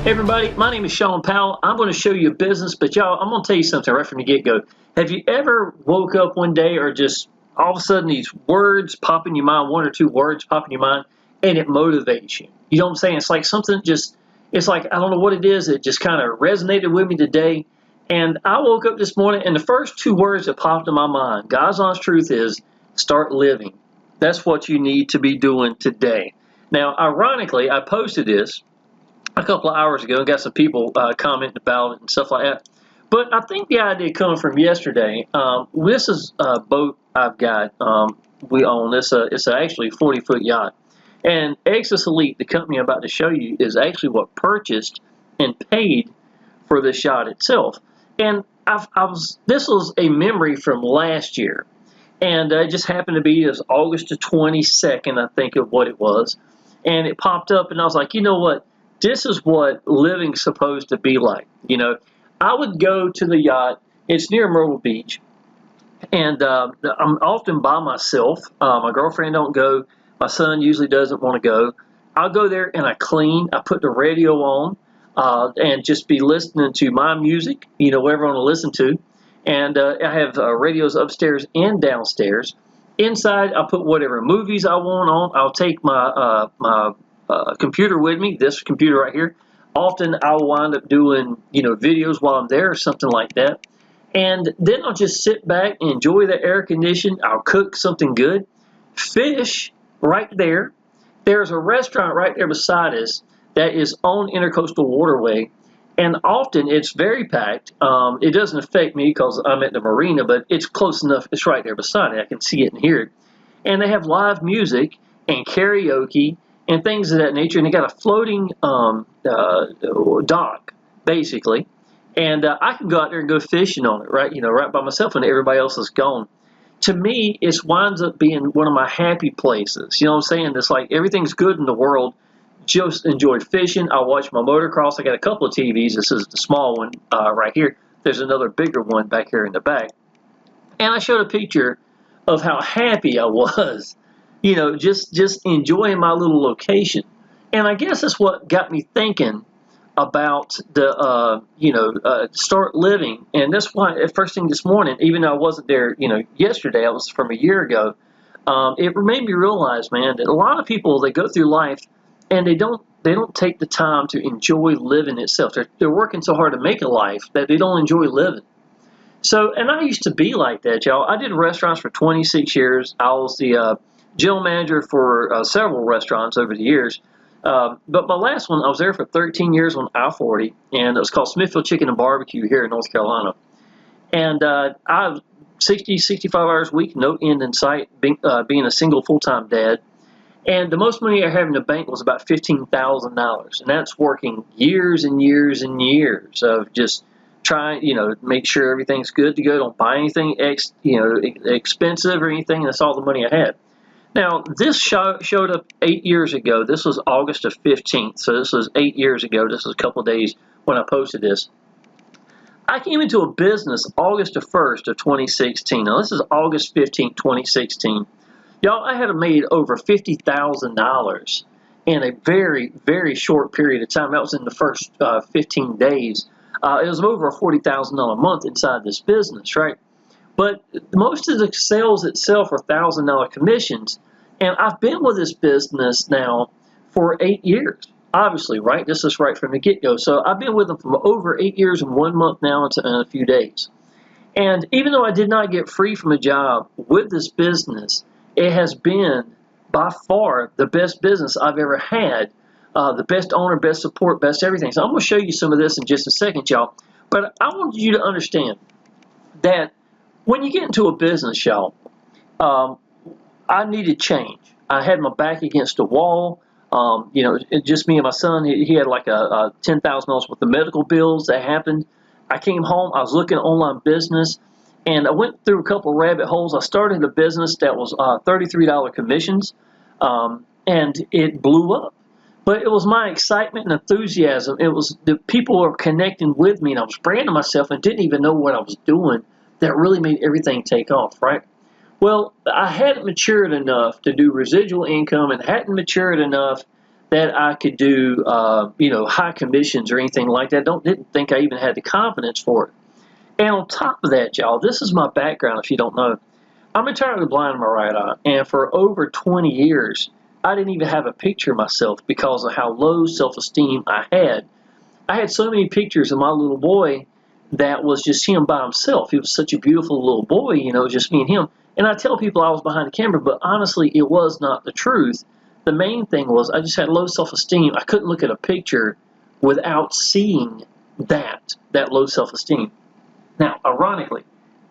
Hey everybody, my name is Shawn Powell. I'm going to show you a business, but y'all, I'm going to tell you something right from the get-go. Have you ever woke up one day or just all of a sudden these words pop in your mind, one or two words pop in your mind, and it motivates you? You know what I'm saying? It's like something just, it's like, I don't know what it is, it just kind of resonated with me today. And I woke up this morning and the first two words that popped in my mind, God's honest truth is, start living. That's what you need to be doing today. Now, ironically, I posted this a couple of hours ago and got some people commenting about it and stuff like that. But I think the idea coming from yesterday, this is a boat I've got. We own this. It's actually a 40-foot yacht. And Exitus Elite, the company I'm about to show you, is actually what purchased and paid for this yacht itself. And this was a memory from last year. And it just happened to be as August the 22nd, I think, of what it was. And it popped up, and I was like, you know what? This is what living's supposed to be like. You know, I would go to the yacht. It's near Myrtle Beach, and I'm often by myself. My girlfriend don't go. My son usually doesn't want to go. I'll go there and I clean. I put the radio on and just be listening to my music, you know, whatever I want to listen to. And I have radios upstairs and downstairs. Inside, I put whatever movies I want on. I'll take my computer with me, this computer right here. Often I'll wind up doing, you know, videos while I'm there or something like that. And then I'll just sit back and enjoy the air condition. I'll cook something good. Fish right there. There's a restaurant right there beside us that is on Intercoastal Waterway. And often it's very packed. It doesn't affect me because I'm at the marina, but it's close enough. It's right there beside it. I can see it and hear it. And they have live music and karaoke and things of that nature. And they got a floating dock, basically. And I can go out there and go fishing on it, right? You know, right by myself when everybody else is gone. To me, it winds up being one of my happy places. You know what I'm saying? It's like everything's good in the world. Just enjoy fishing. I watch my motocross. I got a couple of TVs. This is the small one right here. There's another bigger one back here in the back. And I showed a picture of how happy I was, you know, just enjoying my little location. And I guess that's what got me thinking about the, start living. And that's why first thing this morning, even though I wasn't there, you know, yesterday, I was from a year ago, it made me realize, man, that a lot of people, they go through life and they don't take the time to enjoy living itself. They're working so hard to make a life that they don't enjoy living. So, and I used to be like that, y'all. I did restaurants for 26 years. I was the general manager for several restaurants over the years. But my last one, I was there for 13 years on I-40, and it was called Smithfield Chicken and Barbecue here in North Carolina. And I was 60, 65 hours a week, no end in sight, being a single full-time dad. And the most money I had in the bank was about $15,000. And that's working years and years and years of just trying, you know, make sure everything's good to go. Don't buy anything expensive or anything. That's all the money I had. Now, this showed up 8 years ago. This was August the 15th. So this was 8 years ago. This was a couple of days when I posted this. I came into a business August the 1st of 2016. Now, this is August 15th, 2016. Y'all, I had made over $50,000 in a very, very short period of time. That was in the first 15 days. It was over a $40,000 a month inside this business, right? But most of the sales itself are $1,000 commissions. And I've been with this business now for 8 years, obviously, right? This is right from the get-go. So I've been with them for over 8 years and 1 month now and a few days. And even though I did not get free from a job with this business, it has been by far the best business I've ever had, the best owner, best support, best everything. So I'm going to show you some of this in just a second, y'all. But I want you to understand that when you get into a business, y'all, I needed change. I had my back against the wall. You know, just me and my son. He had like a $10,000 worth of medical bills that happened. I came home. I was looking at online business. And I went through a couple of rabbit holes. I started a business that was $33 commissions, and it blew up. But it was my excitement and enthusiasm. It was the people were connecting with me, and I was branding myself and didn't even know what I was doing that really made everything take off, right? Well, I hadn't matured enough to do residual income and hadn't matured enough that I could do, you know, high commissions or anything like that. Didn't think I even had the confidence for it. And on top of that, y'all, this is my background if you don't know. I'm entirely blind in my right eye, and for over 20 years, I didn't even have a picture of myself because of how low self-esteem I had. I had so many pictures of my little boy that was just him by himself. He was such a beautiful little boy, you know, just me and him. And I tell people I was behind the camera, but honestly, it was not the truth. The main thing was I just had low self-esteem. I couldn't look at a picture without seeing that low self-esteem. Now, ironically,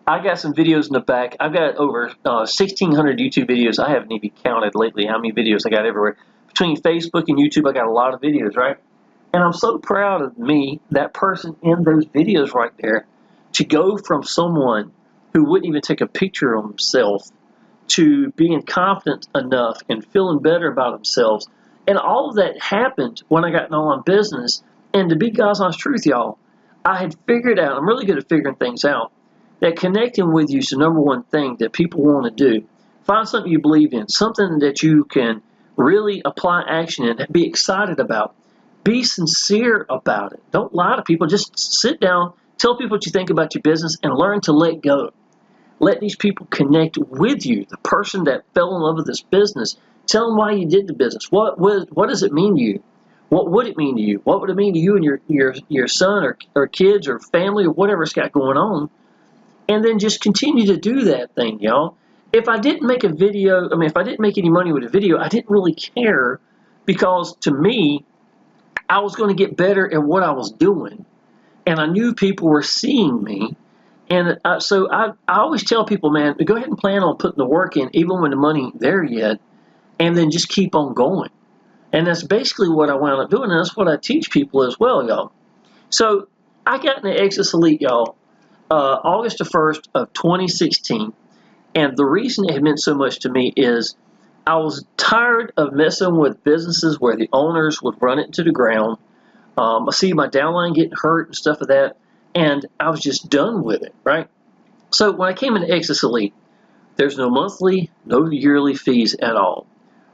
I got some videos in the back. I've got over 1,600 YouTube videos. I haven't even counted lately how many videos I got everywhere. Between Facebook and YouTube, I got a lot of videos, right? And I'm so proud of me, that person in those videos right there, to go from someone who wouldn't even take a picture of himself to being confident enough and feeling better about themselves. And all of that happened when I got an online business. And to be God's honest truth, y'all, I had figured out, I'm really good at figuring things out, that connecting with you is the number one thing that people want to do. Find something you believe in, something that you can really apply action and be excited about. Be sincere about it. Don't lie to people. Just sit down, tell people what you think about your business, and learn to let go. Let these people connect with you, the person that fell in love with this business. Tell them why you did the business. What does it mean to you? What would it mean to you? What would it mean to you and your son or kids or family or whatever it's got going on? And then just continue to do that thing, y'all. If I didn't make a video, if I didn't make any money with a video, I didn't really care, because to me, I was going to get better at what I was doing. And I knew people were seeing me. And so I always tell people, man, go ahead and plan on putting the work in, even when the money ain't there yet, and then just keep on going. And that's basically what I wound up doing, and that's what I teach people as well, y'all. So I got into Exitus Elite, y'all, August the 1st of 2016, and the reason it had meant so much to me is I was tired of messing with businesses where the owners would run it into the ground. I see my downline getting hurt and stuff of that, and I was just done with it, right? So when I came into Exitus Elite, there's no monthly, no yearly fees at all.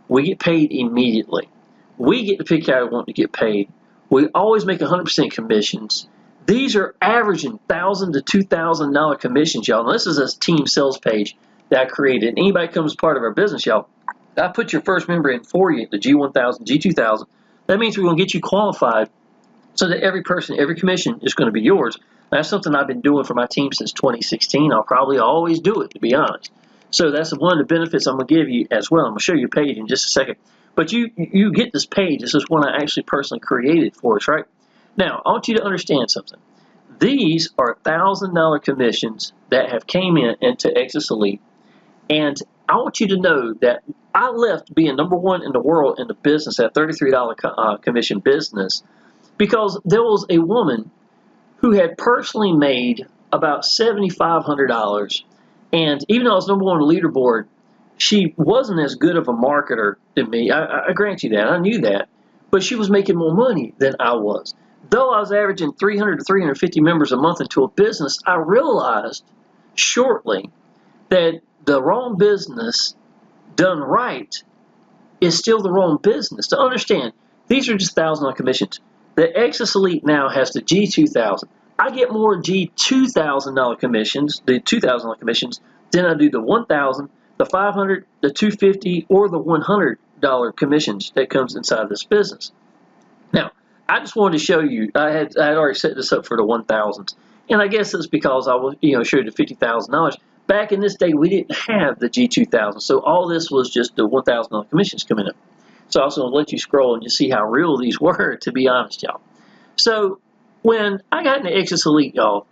We get paid immediately. We get to pick how we want to get paid. We always make 100% commissions. These are averaging $1,000 to $2,000 commissions, y'all. Now, this is a team sales page that I created. Anybody comes part of our business, y'all, I put your first member in for you, the G1000, G2000. That means we're going to get you qualified so that every person, every commission is going to be yours. That's something I've been doing for my team since 2016. I'll probably always do it, to be honest. So that's one of the benefits I'm going to give you as well. I'm going to show you a page in just a second. But you get this page. This is one I actually personally created for us, right? Now, I want you to understand something. These are $1,000 commissions that have came into Exitus Elite. And I want you to know that I left being number one in the world in the business at $33 commission business because there was a woman who had personally made about $7,500. And even though I was number one on the leaderboard, she wasn't as good of a marketer than me. I grant you that. I knew that. But she was making more money than I was. Though I was averaging 300 to 350 members a month into a business, I realized shortly that the wrong business done right is still the wrong business. To understand, these are just $1,000 commissions. The Exitus Elite now has the G2000. I get more G2000 commissions, the $2,000 commissions, than I do the $1,000, the $500, the $250, or the $100 commissions that comes inside this business. Now, I just wanted to show you. I had already set this up for the 1,000s, and I guess it's because I was, showed the $50,000. Back in this day, we didn't have the G2000, so all this was just the $1,000 commissions coming up. So I was going to let you scroll and just see how real these were, to be honest, y'all. So when I got into Exitus Elite, y'all,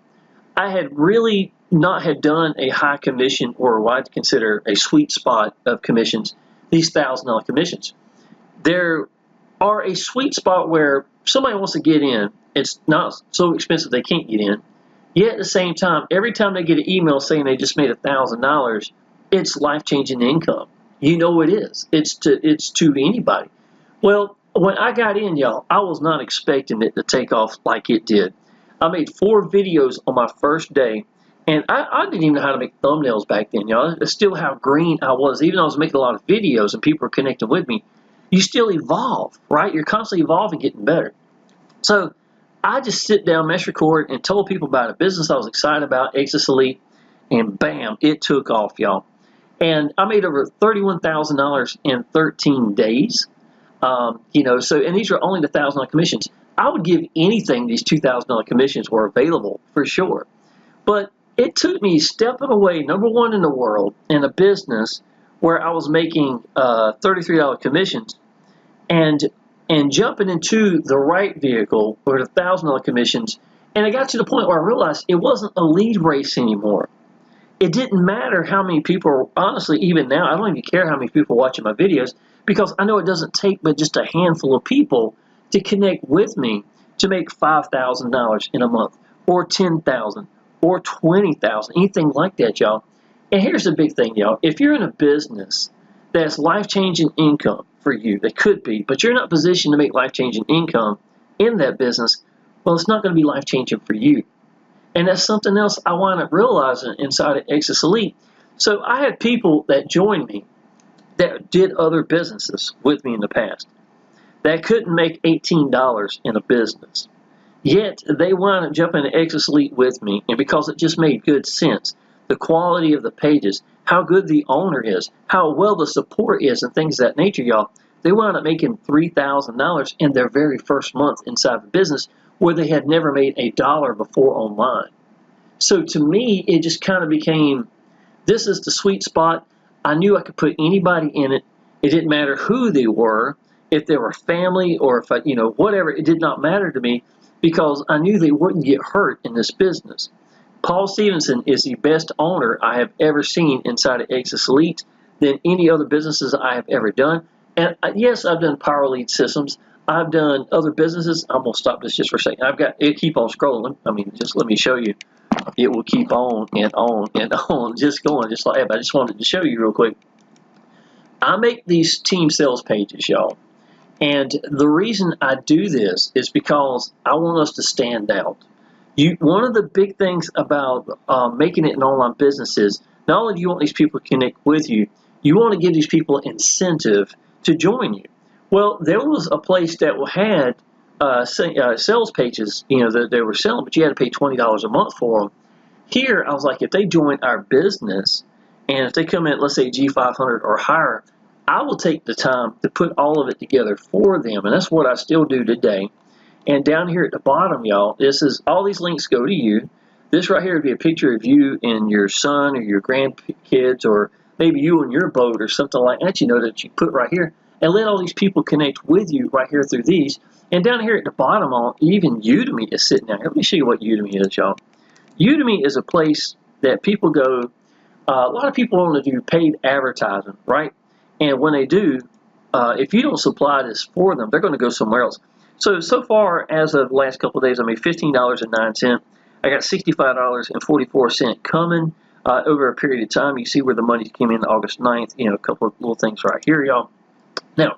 I had really not had done a high commission or what I'd consider a sweet spot of commissions, these $1,000 commissions. There are a sweet spot where somebody wants to get in. It's not so expensive they can't get in. Yet at the same time, every time they get an email saying they just made $1,000, it's life-changing income. You know it is. It's to anybody. Well, when I got in, y'all, I was not expecting it to take off like it did. I made 4 videos on my first day, and I didn't even know how to make thumbnails back then, y'all. It's still how green I was. Even though I was making a lot of videos and people were connecting with me, you still evolve, right? You're constantly evolving, getting better. So I just sit down, mess record, and told people about a business I was excited about, Exitus Elite, and bam, it took off, y'all. And I made over $31,000 in 13 days. So, and these are only the $1,000 commissions. I would give anything these $2,000 commissions were available for sure. But it took me stepping away, number one in the world, in a business where I was making $33 commissions, and jumping into the right vehicle or the $1,000 commissions. And I got to the point where I realized it wasn't a lead race anymore. It didn't matter how many people, honestly, even now, I don't even care how many people are watching my videos, because I know it doesn't take but just a handful of people to connect with me to make $5,000 in a month, or $10,000, or $20,000, anything like that, y'all. And here's the big thing, y'all. If you're in a business that's life-changing income for you, that could be, but you're not positioned to make life-changing income in that business, well, it's not going to be life-changing for you. And that's something else I wound up realizing inside of Exitus Elite. So I had people that joined me that did other businesses with me in the past that couldn't make $18 in a business. Yet they wound up jumping to Exitus Elite with me, and because it just made good sense, the quality of the pages, how good the owner is, how well the support is, and things of that nature, y'all, they wound up making $3,000 in their very first month inside the business, where they had never made a dollar before online. So to me, it just kind of became, this is the sweet spot. I knew I could put anybody in it. It didn't matter who they were, if they were family or if whatever. It did not matter to me, because I knew they wouldn't get hurt in this business. Paul Stevenson is the best owner I have ever seen inside of Exitus Elite than any other businesses I have ever done. And yes, I've done power lead systems. I've done other businesses. I'm going to stop this just for a second. I've got it. Keep on scrolling. I mean, just let me show you. It will keep on and on and on, just going, just like that. But I just wanted to show you real quick. I make these team sales pages, y'all. And the reason I do this is because I want us to stand out. One of the big things about making it an online business is not only do you want these people to connect with you, you want to give these people incentive to join you. Well, there was a place that had sales pages, that they were selling, but you had to pay $20 a month for them. Here, I was like, if they join our business, and if they come in, let's say G500 or higher, I will take the time to put all of it together for them, and that's what I still do today. And down here at the bottom, y'all, this is all these links go to you. This right here would be a picture of you and your son or your grandkids, or maybe you and your boat or something like that, that you put right here. And let all these people connect with you right here through these. And down here at the bottom, even Udemy is sitting down here. Let me show you what Udemy is, y'all. Udemy is a place that people go. A lot of people want to do paid advertising, right? And when they do, if you don't supply this for them, they're going to go somewhere else. So far, as of the last couple of days, I made $15.09. I got $65.44 coming over a period of time. You see where the money came in August 9th. A couple of little things right here, y'all. Now,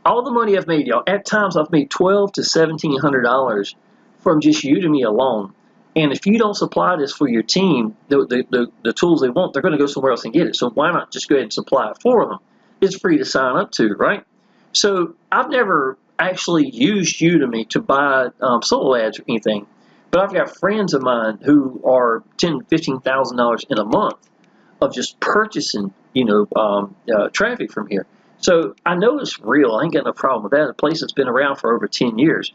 all the money I've made, y'all, at times I've made $1,200 to $1,700 from just Udemy alone. And if you don't supply this for your team, the tools they want, they're going to go somewhere else and get it. So why not just go ahead and supply it for them? It's free to sign up to, right? So I've never actually used Udemy to buy solo ads or anything, but I've got friends of mine who are $10,000 to $15,000 in a month of just purchasing, traffic from here. So I know it's real. I ain't got no problem with that. The place has been around for over 10 years.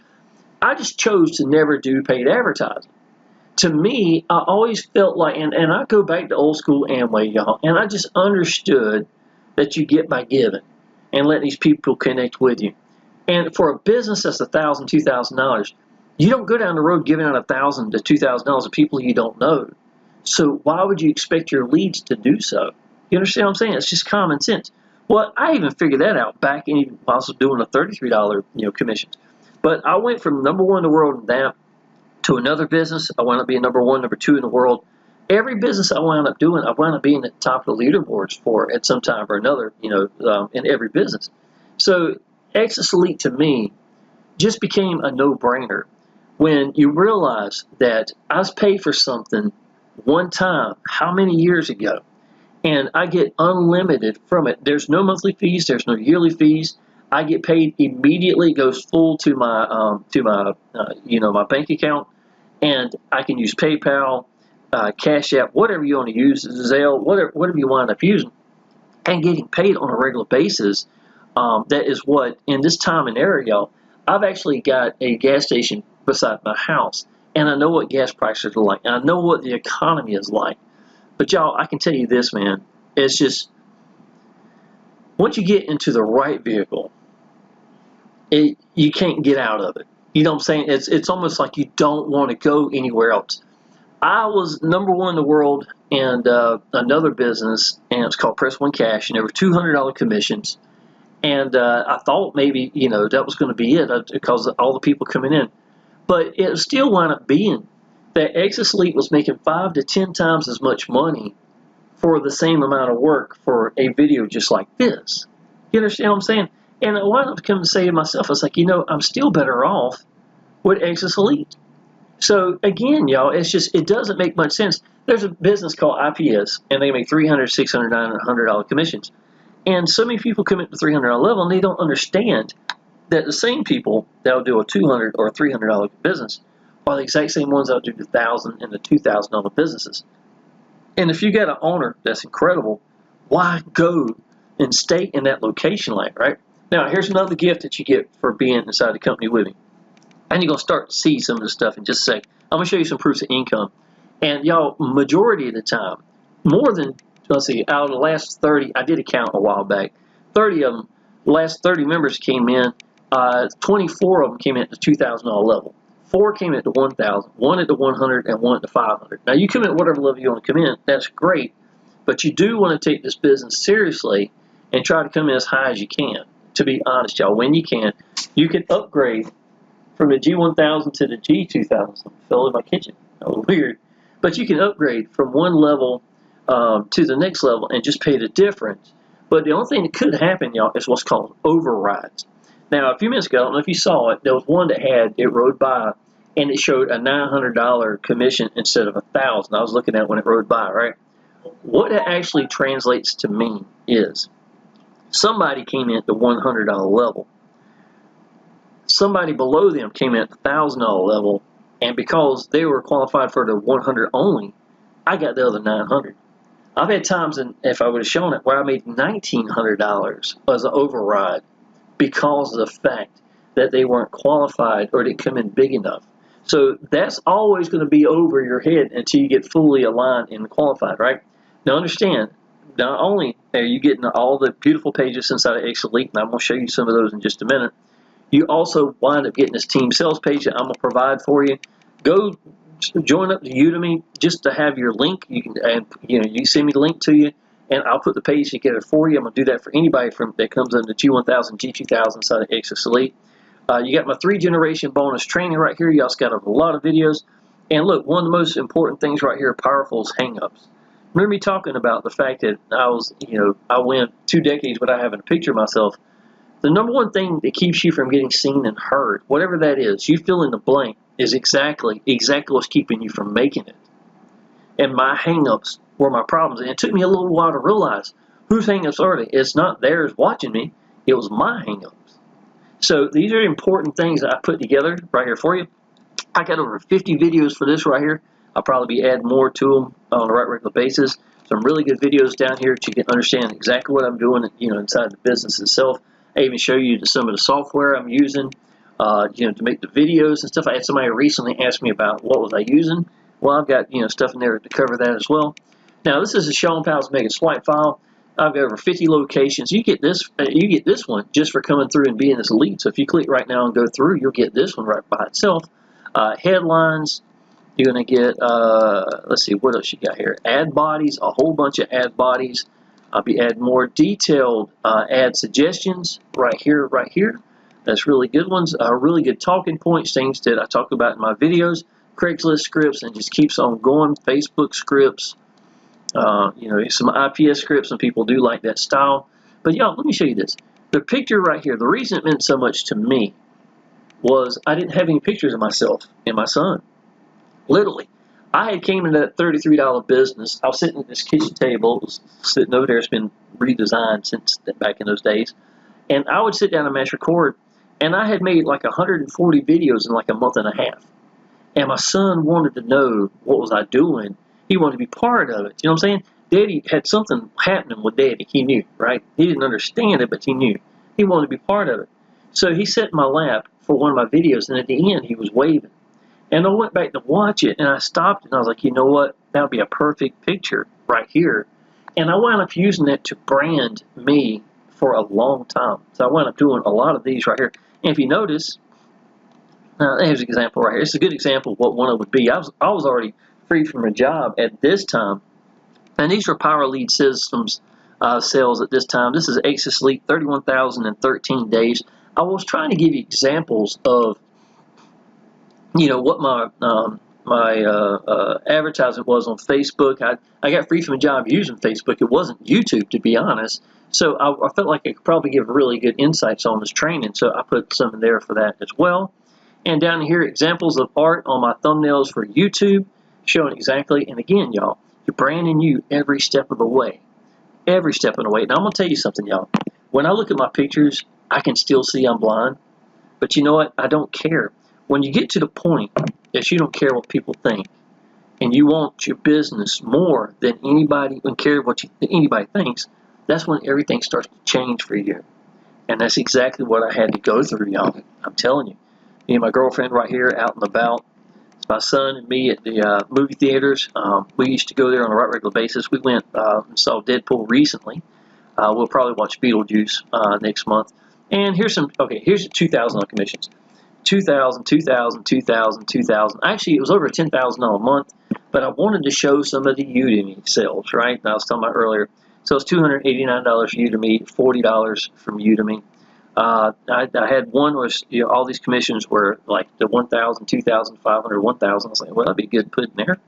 I just chose to never do paid advertising. To me, I always felt like, and I go back to old school Amway, y'all, and I just understood that you get by giving and let these people connect with you. And for a business that's $1,000, $2,000, you don't go down the road giving out $1,000 to $2,000 to people you don't know. So why would you expect your leads to do so? You understand what I'm saying? It's just common sense. Well, I even figured that out back when I was doing a $33 commissions. But I went from number one in the world in that to another business. I wound up being number one, number two in the world. Every business I wound up doing, I wound up being at the top of the leaderboards for at some time or another, in every business. So Exitus Elite to me just became a no-brainer when you realize that I was paid for something one time, how many years ago, and I get unlimited from it. There's no monthly fees. There's no yearly fees. I get paid immediately, goes full to my my bank account, and I can use PayPal, Cash App, whatever you want to use, Zelle, whatever you wind up using, and getting paid on a regular basis. That is what, in this time and era, y'all, I've actually got a gas station beside my house, and I know what gas prices are like, and I know what the economy is like. But y'all, I can tell you this, man, it's just, once you get into the right vehicle, you can't get out of it. You know what I'm saying? It's almost like you don't want to go anywhere else. I was #1 in the world in another business, and it was called Press One Cash, and there were $200 commissions. And I thought maybe, that was going to be it because of all the people coming in. But it still wound up being that Exitus Elite was making 5 to 10 times as much money for the same amount of work for a video just like this. You understand what I'm saying? And I wound up coming to say to myself, I was like, I'm still better off with Exitus Elite. So again, y'all, it doesn't make much sense. There's a business called IPS, and they make $300, $600, $900, $100 commissions. And so many people come at the $300 level, and they don't understand that the same people that will do a $200 or a $300 business are the exact same ones that will do the $1,000 and the $2,000 businesses. And if you got an owner that's incredible, why go and stay in that location like, right? Now, here's another gift that you get for being inside the company with me. And you're going to start to see some of this stuff in just a sec. I'm going to show you some proofs of income. And y'all, majority of the time, more than, let's see, out of the last 30, I did a count a while back, 30 of them, the last 30 members came in, 24 of them came in at the $2,000 level. 4 came at the 1,000, 1 at the 100, and 1 at the 500. Now, you come in at whatever level you want to come in, that's great, but you do want to take this business seriously and try to come in as high as you can. To be honest, y'all, when you can upgrade from the G1000 to the G2000. Something fell in my kitchen. That was weird. But you can upgrade from one level to the next level and just pay the difference. But the only thing that could happen, y'all, is what's called overrides. Now, a few minutes ago, I don't know if you saw it, there was one that it rode by, and it showed a $900 commission instead of $1,000. I was looking at it when it rode by, right? What it actually translates to mean is somebody came in at the $100 level. Somebody below them came in at the $1,000 level, and because they were qualified for the 100 only, I got the other 900. I've had times, if I would have shown it, where I made $1,900 as an override because of the fact that they weren't qualified or didn't come in big enough. So that's always going to be over your head until you get fully aligned and qualified, right? Now understand, not only are you getting all the beautiful pages inside of Exitus Elite, and I'm going to show you some of those in just a minute, you also wind up getting this team sales page that I'm going to provide for you. Go join up to Udemy just to have your link. You can send me the link to you, and I'll put the page together for you. I'm going to do that for anybody that comes in the G1000, G2000 side of Exitus Elite. You got my 3-generation bonus training right here. You also got a lot of videos. And look, one of the most important things right here, powerful, is hang-ups. Remember me talking about the fact that I went 2 decades without having a picture of myself. The #1 thing that keeps you from getting seen and heard, whatever that is, you fill in the blank, is exactly what's keeping you from making it. And my hang-ups were my problems. And it took me a little while to realize whose hang-ups are they. It's not theirs watching me. It was my hang-ups. So these are important things that I put together right here for you. I got over 50 videos for this right here. I'll probably be adding more to them on a regular basis. Some really good videos down here so you can understand exactly what I'm doing, inside the business itself. I even show you some of the software I'm using, to make the videos and stuff. I had somebody recently ask me about what was I using. Well, I've got stuff in there to cover that as well. Now, this is a Shawn Powell's Mega Swipe file. I've got over 50 locations. You get this one just for coming through and being this elite. So if you click right now and go through, you'll get this one right by itself. Headlines. You're going to get, let's see, what else you got here? Ad bodies, a whole bunch of ad bodies. I'll be adding more detailed ad suggestions right here. That's really good ones. Really good talking points, things that I talk about in my videos. Craigslist scripts, and just keeps on going. Facebook scripts. Some IPS scripts, and people do like that style. But y'all, let me show you this. The picture right here, the reason it meant so much to me was I didn't have any pictures of myself and my son. Literally. I had came into that $33 business. I was sitting at this kitchen table, sitting over there. It's been redesigned since back in those days. And I would sit down and mash record, and I had made like 140 videos in like a month and a half. And my son wanted to know what was I doing. He wanted to be part of it. You know what I'm saying? Daddy had something happening with Daddy. He knew, right? He didn't understand it, but he knew. He wanted to be part of it. So he sat in my lap for one of my videos, and at the end, he was waving. And I went back to watch it, and I stopped, and I was like, you know what? That would be a perfect picture right here. And I wound up using that to brand me for a long time. So I wound up doing a lot of these right here. And if you notice, here's an example right here. It's a good example of what one of would be. I was already free from a job at this time. And these were Power Lead Systems sales at this time. This is Exitus Elite, 31,013 days. I was trying to give you examples of, you know, what my advertisement was on Facebook. I got free from a job using Facebook. It wasn't YouTube, to be honest. So I felt like I could probably give really good insights on this training. So I put some in there for that as well. And down here, examples of art on my thumbnails for YouTube, showing exactly. And again, y'all, you're branding you every step of the way. Every step of the way. Now, I'm going to tell you something, y'all. When I look at my pictures, I can still see I'm blind. But you know what? I don't care. When you get to the point that you don't care what people think, and you want your business more than anybody and care what anybody thinks, that's when everything starts to change for you. And that's exactly what I had to go through, y'all. I'm telling you. Me and my girlfriend right here out and about. It's my son and me at the movie theaters. We used to go there on a regular basis. We went and saw Deadpool recently. We'll probably watch Beetlejuice next month. And here's the 2,000 on commissions. 2,000, 2,000, 2,000, 2,000. Actually, it was over $10,000 a month, but I wanted to show some of the Udemy sales, right? And I was talking about earlier. So it's $289 Udemy, $40 from Udemy. I had one where, you know, all these commissions were like the 1,000, 2,000, 500, 1,000. I was like, well, that'd be good putting there.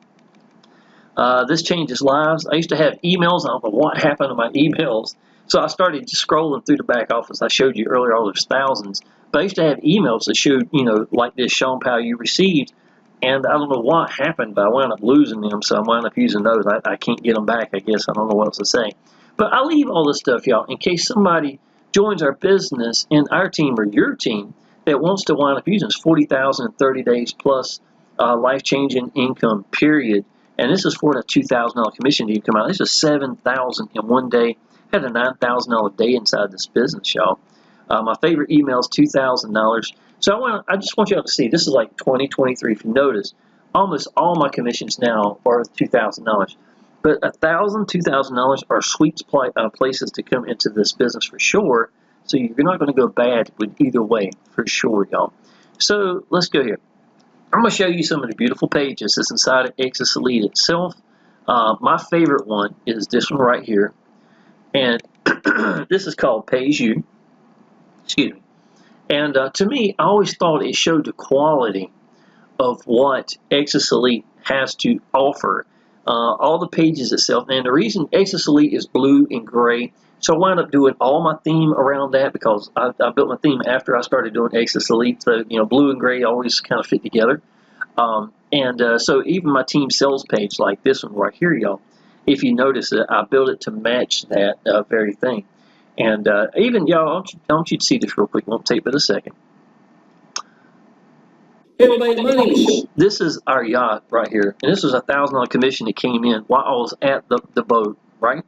This changes lives. I used to have emails. I don't know what happened to my emails. So I started just scrolling through the back office. I showed you earlier all those thousands. But I used to have emails that showed, you know, like this, Shawn Powell, you received. And I don't know what happened, but I wound up losing them. So I wound up using those. I can't get them back, I guess. I don't know what else to say. But I leave all this stuff, y'all, in case somebody joins our business in our team or your team that wants to wind up using this 40,000 in 30 days plus life-changing income, period. And this is for the $2,000 commission that you come out. This is $7,000 in one day. Had a $9,000 day inside this business, y'all. My favorite email is $2,000. So I just want you all to see, this is like 2023. If you notice, almost all my commissions now are $2,000. But $1,000, $2,000 are sweet places to come into this business for sure. So you're not going to go bad with either way, for sure, y'all. So let's go here. I'm going to show you some of the beautiful pages that's inside of Exitus Elite itself. My favorite one is this one right here. And this is called Pays You. Excuse me. And to me, I always thought it showed the quality of what Exitus Elite has to offer. All the pages itself. And the reason Exitus Elite is blue and gray, so I wound up doing all my theme around that because I built my theme after I started doing Exitus Elite. So, you know, blue and gray always kind of fit together. So even my team sales page, like this one right here, y'all, if you notice it, I built it to match that very thing. And even, y'all, I want you to see this real quick. It won't take but a second. This is our yacht right here. And this was a $1,000 commission that came in while I was at the boat, right?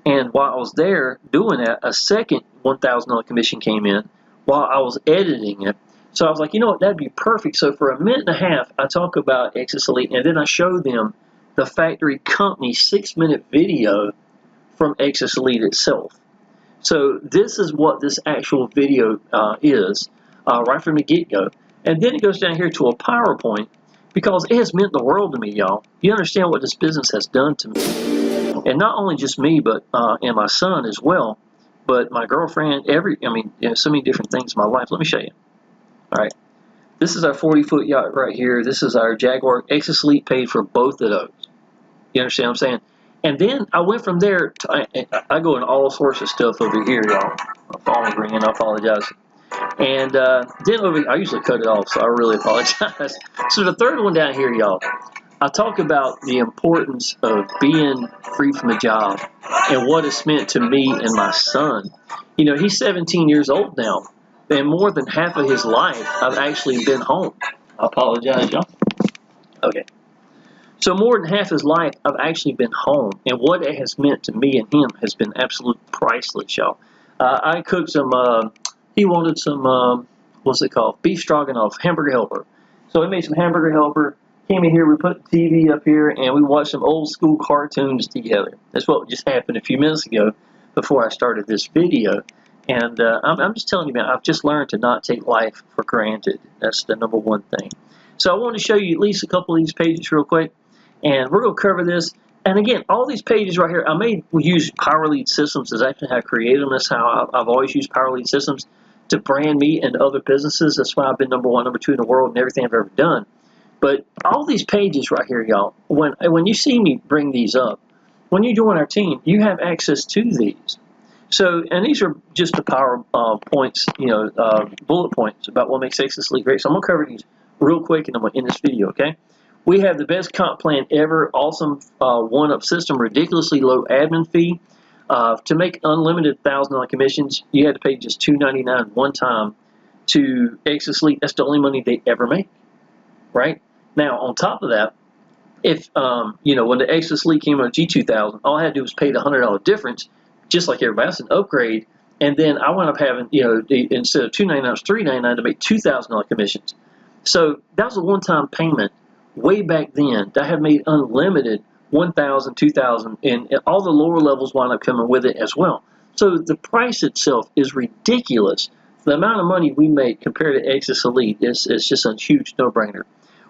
And while I was there doing that, a second $1,000 commission came in while I was editing it. So I was like, you know what, that'd be perfect. So for a minute and a half, I talk about Exitus Elite, and then I show them the factory company 6-minute video from Exitus Elite itself. So this is what this actual video is right from the get-go. And then it goes down here to a PowerPoint because it has meant the world to me, y'all. You understand what this business has done to me. And not only just me, but and my son as well, but my girlfriend, so many different things in my life. Let me show you. All right. This is our 40-foot yacht right here. This is our Jaguar. Exitus Elite paid for both of those. You understand what I'm saying? And then I went from there to, I go in all sorts of stuff over here, y'all. My phone is ringing. I apologize. And then I usually cut it off, so I really apologize. So the third one down here, y'all, I talk about the importance of being free from a job and what it's meant to me and my son. You know, he's 17 years old now, and more than half of his life, I've actually been home. I apologize, y'all. Okay. So more than half his life, I've actually been home, and what it has meant to me and him has been absolute priceless, y'all. I cooked some, he wanted some, what's it called? Beef stroganoff, hamburger helper. So I made some hamburger helper, came in here, we put the TV up here, and we watched some old school cartoons together. That's what just happened a few minutes ago before I started this video. And I'm just telling you, man, I've just learned to not take life for granted. That's the number one thing. So I want to show you at least a couple of these pages real quick, and we're going to cover this. And again, all these pages right here, we use Power Lead Systems is actually how I created them. That's how I've always used Power Lead Systems to brand me and other businesses. That's why I've been number one, number two in the world in everything I've ever done. But all these pages right here, y'all, when you see me bring these up, when you join our team, you have access to these. So, and these are just the power points, bullet points about what makes Exitus Elite great. So I'm going to cover these real quick, and I'm going to end this video, okay? We have the best comp plan ever, awesome one-up system, ridiculously low admin fee. To make unlimited $1,000 commissions, you had to pay just $2.99 one time to Exitus Elite. That's the only money they ever make, right? Now, on top of that, if, when the Exitus Elite came out G2000, all I had to do was pay the $100 difference, just like everybody else, an upgrade, and then I wound up having, instead of $2.99, it was $3.99 to make $2,000 commissions. So that was a one-time payment way back then that had made unlimited $1,000, $2,000, and all the lower levels wound up coming with it as well. So the price itself is ridiculous. The amount of money we make compared to Exitus Elite is just a huge no-brainer.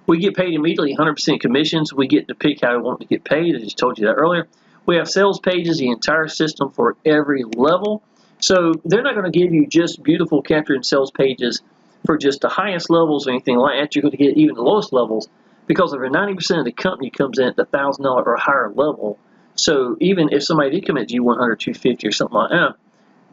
We get paid immediately, 100% commissions. We get to pick how we want to get paid. I just told you that earlier. We have sales pages, the entire system for every level. So they're not going to give you just beautiful capture and sales pages for just the highest levels or anything like that. You're going to get even the lowest levels because over 90% of the company comes in at the $1,000 or higher level. So even if somebody did come at G100, 250 or something like that,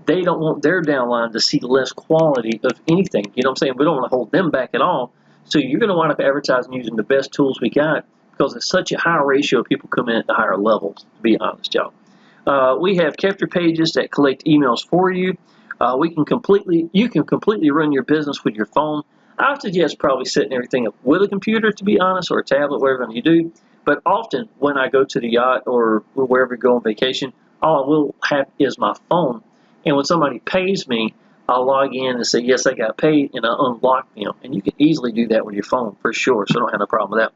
they don't want their downline to see less quality of anything. You know what I'm saying? We don't want to hold them back at all. So you're going to wind up advertising using the best tools we got because it's such a high ratio of people coming in at the higher levels, to be honest, y'all. We have capture pages that collect emails for you. You can completely run your business with your phone. I would suggest probably setting everything up with a computer, to be honest, or a tablet, whatever you do. But often when I go to the yacht or wherever we go on vacation, all I will have is my phone. And when somebody pays me, I'll log in and say, yes, I got paid, and I'll unlock them. And you can easily do that with your phone for sure, so I don't have no problem with that.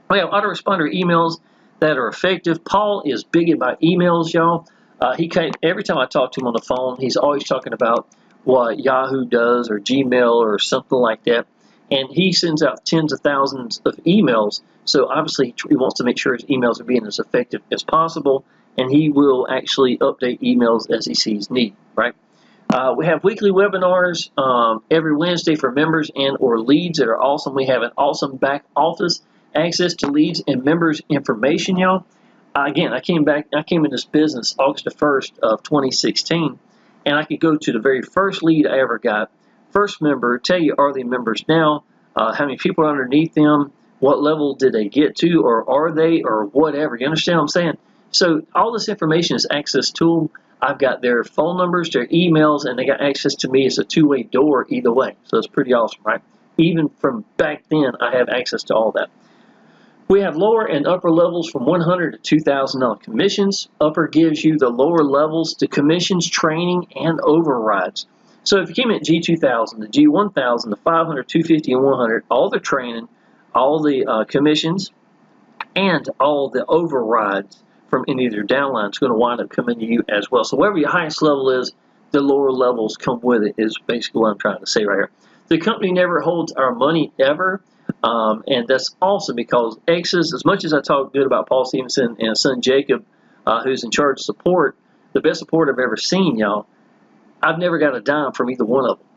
We have autoresponder emails that are effective. Paul is big about emails, y'all. Every time I talk to him on the phone, he's always talking about what Yahoo does or Gmail or something like that. And he sends out tens of thousands of emails. So obviously he wants to make sure his emails are being as effective as possible. And he will actually update emails as he sees need, right? We have weekly webinars every Wednesday for members and or leads that are awesome. We have an awesome back office access to leads and members information, y'all. Again, I came in this business August the 1st of 2016, and I could go to the very first lead I ever got, first member, tell you are they members now, how many people are underneath them, what level did they get to, or are they, or whatever. You understand what I'm saying? So all this information is access to them. I've got their phone numbers, their emails, and they got access to me. It's a two-way door either way. So it's pretty awesome, right? Even from back then, I have access to all that. We have lower and upper levels from $100 to $2,000 commissions. Upper gives you the lower levels to commissions, training, and overrides. So if you came at G2000, the G1000, the 500, 250, and 100, all the training, all the commissions, and all the overrides from any of your downlines is going to wind up coming to you as well. So wherever your highest level is, the lower levels come with it is basically what I'm trying to say right here. The company never holds our money ever, and that's awesome because Exitus, as much as I talk good about Paul Stevenson and his son Jacob, who's in charge of support, the best support I've ever seen, y'all, I've never got a dime from either one of them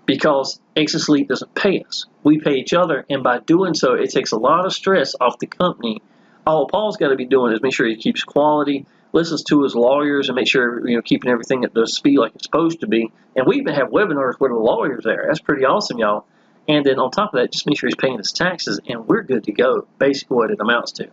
because Exitus Elite doesn't pay us. We pay each other, and by doing so, it takes a lot of stress off the company. All Paul's got to be doing is make sure he keeps quality, listens to his lawyers, and make sure keeping everything at the speed like it's supposed to be. And we even have webinars where the lawyers there. That's pretty awesome, y'all. And then on top of that, just make sure he's paying his taxes, and we're good to go. Basically, what it amounts to.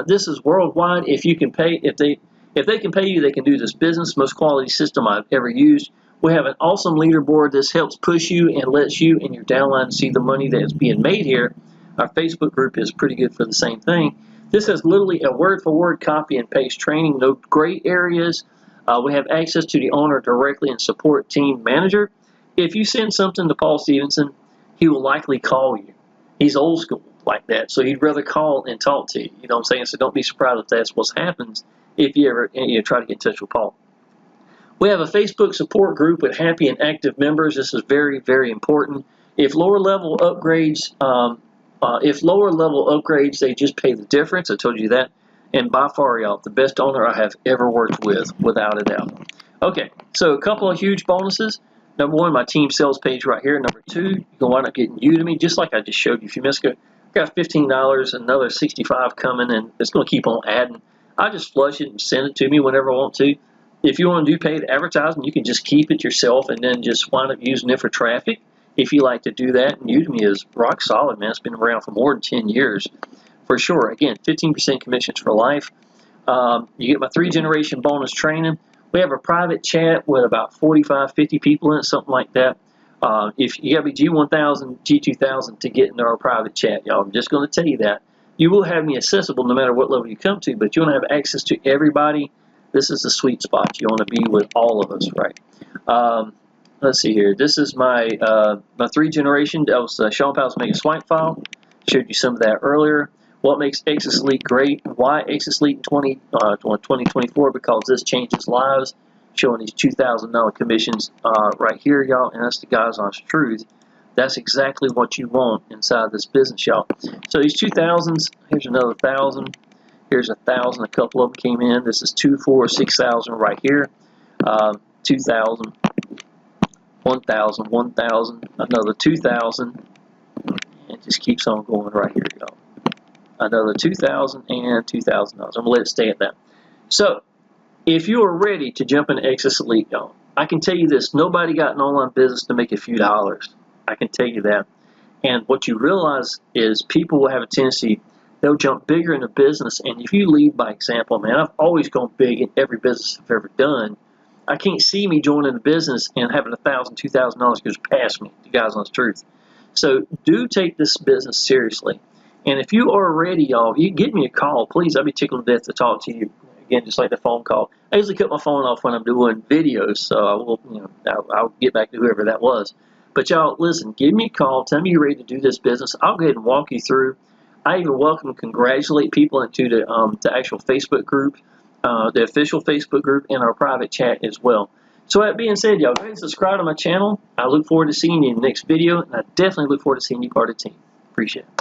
This is worldwide. If you can pay, if they can pay you, they can do this business. Most quality system I've ever used. We have an awesome leaderboard. This helps push you and lets you and your downline see the money that is being made here. Our Facebook group is pretty good for the same thing. This is literally a word-for-word copy and paste training. No gray areas. We have access to the owner directly and support team manager. If you send something to Paul Stevenson, he will likely call you. He's old school like that, so he'd rather call and talk to you. You know what I'm saying? So don't be surprised if that's what happens if you ever try to get in touch with Paul. We have a Facebook support group with happy and active members. This is very, very important. If lower level upgrades, they just pay the difference. I told you that. And by far, y'all, the best owner I have ever worked with, without a doubt. Okay, so a couple of huge bonuses. Number one, my team sales page right here. Number two, you can wind up getting Udemy, just like I just showed you a few minutes ago. Got $15, another $65 coming, and it's going to keep on adding. I just flush it and send it to me whenever I want to. If you want to do paid advertising, you can just keep it yourself and then just wind up using it for traffic if you like to do that. And Udemy is rock solid, man. It's been around for more than 10 years for sure. Again, 15% commissions for life. You get my 3-generation bonus training. We have a private chat with about 45, 50 people in it, something like that. If you got to be G1000, G2000 to get into our private chat, y'all. I'm just going to tell you that. You will have me accessible no matter what level you come to, but you want to have access to everybody. This is the sweet spot. You want to be with all of us, right? Let's see here. This is my 3-generation. That was Shawn Powell's Mega Swipe file. Showed you some of that earlier. What makes Exitus Elite great? Why Exitus Elite in 2024? Because this changes lives. Showing these $2,000 commissions right here, y'all, and that's the God's honest truth. That's exactly what you want inside this business, y'all. So these 2,000s, here's another 1,000. Here's 1,000. A couple of them came in. This is 2, 4, 6,000 right here. 2,000, 1,000, 1,000, another 2,000. It just keeps on going right here, y'all. Another 2,000 and $2,000. I'm gonna let it stay at that. So, if you are ready to jump into Exitus Elite, y'all, I can tell you this: nobody got an online business to make a few dollars. I can tell you that. And what you realize is people will have a tendency, they'll jump bigger into business. And if you lead by example, man, I've always gone big in every business I've ever done. I can't see me joining a business and having $1,000, $2,000 goes past me. You guys know the truth. So do take this business seriously. And if you are ready, y'all, you give me a call, please. I'd be tickled to death to talk to you. Again, just like the phone call. I usually cut my phone off when I'm doing videos, so I will, I'll get back to whoever that was. But y'all, listen, give me a call. Tell me you're ready to do this business. I'll go ahead and walk you through. I even welcome and congratulate people into the actual Facebook group, the official Facebook group, and our private chat as well. So that being said, y'all, go ahead and subscribe to my channel. I look forward to seeing you in the next video, and I definitely look forward to seeing you part of the team. Appreciate it.